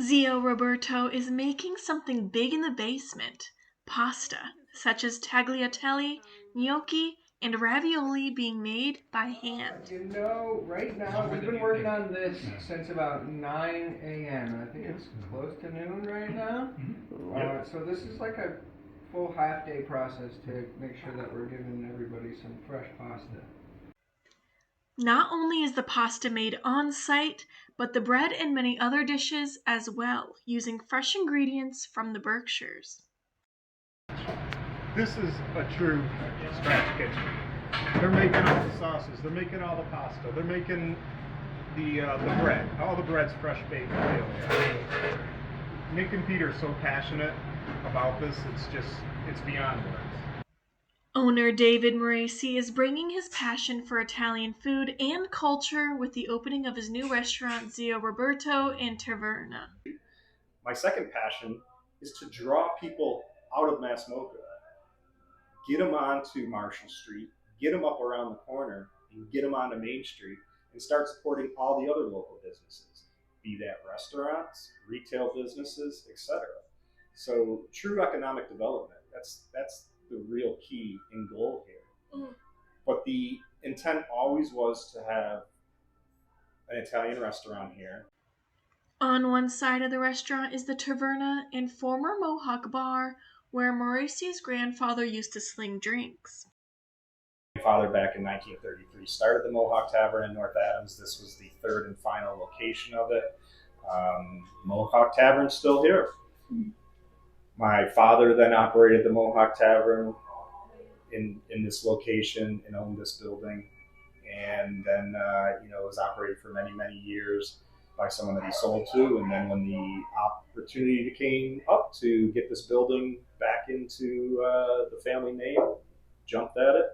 Zio Roberto is making something big in the basement. Pasta, such as tagliatelle, gnocchi, and ravioli being made by hand. Right now, we've been working on this since about 9 a.m. and I think it's close to noon right now. So this is like a full half-day process to make sure that we're giving everybody some fresh pasta. Not only is the pasta made on site, but the bread and many other dishes as well, using fresh ingredients from the Berkshires. This is a true scratch kitchen. They're making all the sauces. They're making all the pasta. They're making the bread. All the bread's fresh baked daily. Nick and Peter are so passionate about this. It's beyond words. Owner David Moresi is bringing his passion for Italian food and culture with the opening of his new restaurant, Zio Roberto, in Taverna. My second passion is to draw people out of Mass Mocha, get them onto Marshall Street, get them up around the corner, and get them onto Main Street, and start supporting all the other local businesses, be that restaurants, retail businesses, etc. So true economic development, that's the real key and goal here. But the intent always was to have an Italian restaurant here. On one side of the restaurant is the Taverna and former Mohawk bar, where Moresi's grandfather used to sling drinks. My father, back in 1933, started the Mohawk Tavern in North Adams. This was the third and final location of it. Mohawk Tavern's still here. My father then operated the Mohawk Tavern in this location and owned this building, and then it was operated for many years by someone that he sold to. And then when the opportunity came up to get this building back into the family name, jumped at it.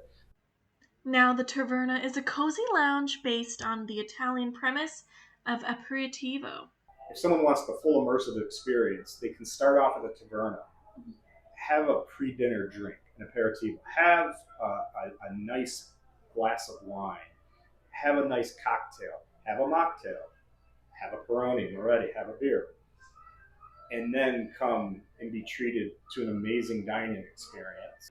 Now the Taverna is a cozy lounge based on the Italian premise of aperitivo. If someone wants the full immersive experience, they can start off at the Taverna, have a pre-dinner drink, an aperitivo, have a nice glass of wine, have a nice cocktail, have a mocktail, have a Peroni, Moreti, have a beer, and then come and be treated to an amazing dining experience.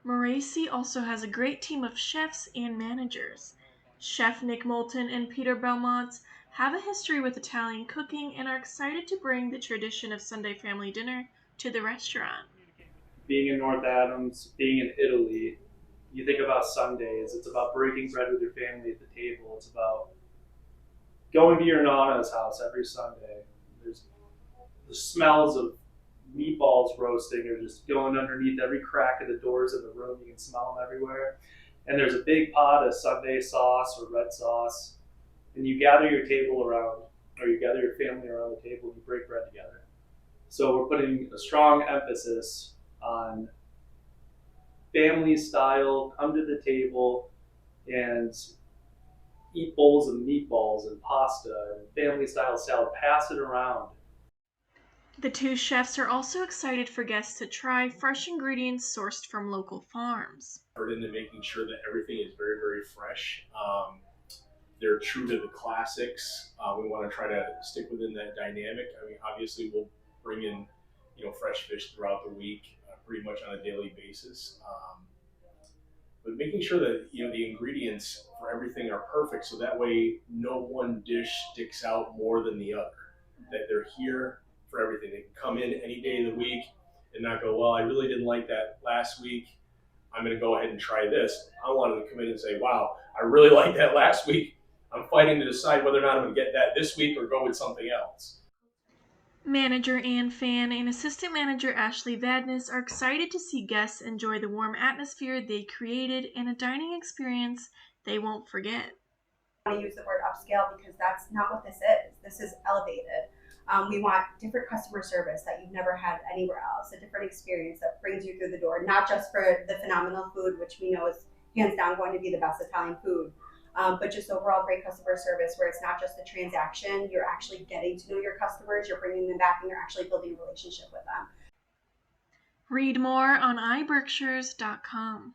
Moresi also has a great team of chefs and managers. Chef Nick Moulton and Peter Belmont have a history with Italian cooking and are excited to bring the tradition of Sunday family dinner to the restaurant. Being in North Adams, being in Italy, you think about Sundays. It's about breaking bread with your family at the table. It's about going to your Nana's house every Sunday. There's the smells of meatballs roasting are just going underneath every crack of the doors in the room. You can smell them everywhere. And there's a big pot of Sunday sauce or red sauce. And you gather your table around, or you gather your family around the table and you break bread together. So we're putting a strong emphasis on family style, come to the table and eat bowls of meatballs and pasta and family style salad, pass it around. The two chefs are also excited for guests to try fresh ingredients sourced from local farms. Into making sure that everything is very fresh. They're true to the classics. We want to try to stick within that dynamic. I mean, obviously we'll bring in, fresh fish throughout the week, pretty much on a daily basis. But making sure that the ingredients for everything are perfect, so that way no one dish sticks out more than the other. That they're here for everything. They can come in any day of the week and not go, well, I really didn't like that last week, I'm going to go ahead and try this. I wanted to come in and say, wow, I really liked that last week. I'm fighting to decide whether or not I'm going to get that this week or go with something else. Manager Ann Fan and assistant manager Ashley Vadnais are excited to see guests enjoy the warm atmosphere they created and a dining experience they won't forget. I want to use the word upscale because that's not what this is. This is elevated. We want different customer service that you've never had anywhere else, a different experience that brings you through the door, not just for the phenomenal food, which we know is hands down going to be the best Italian food, but just overall great customer service where it's not just a transaction, you're actually getting to know your customers, you're bringing them back, and you're actually building a relationship with them. Read more on iberkshires.com.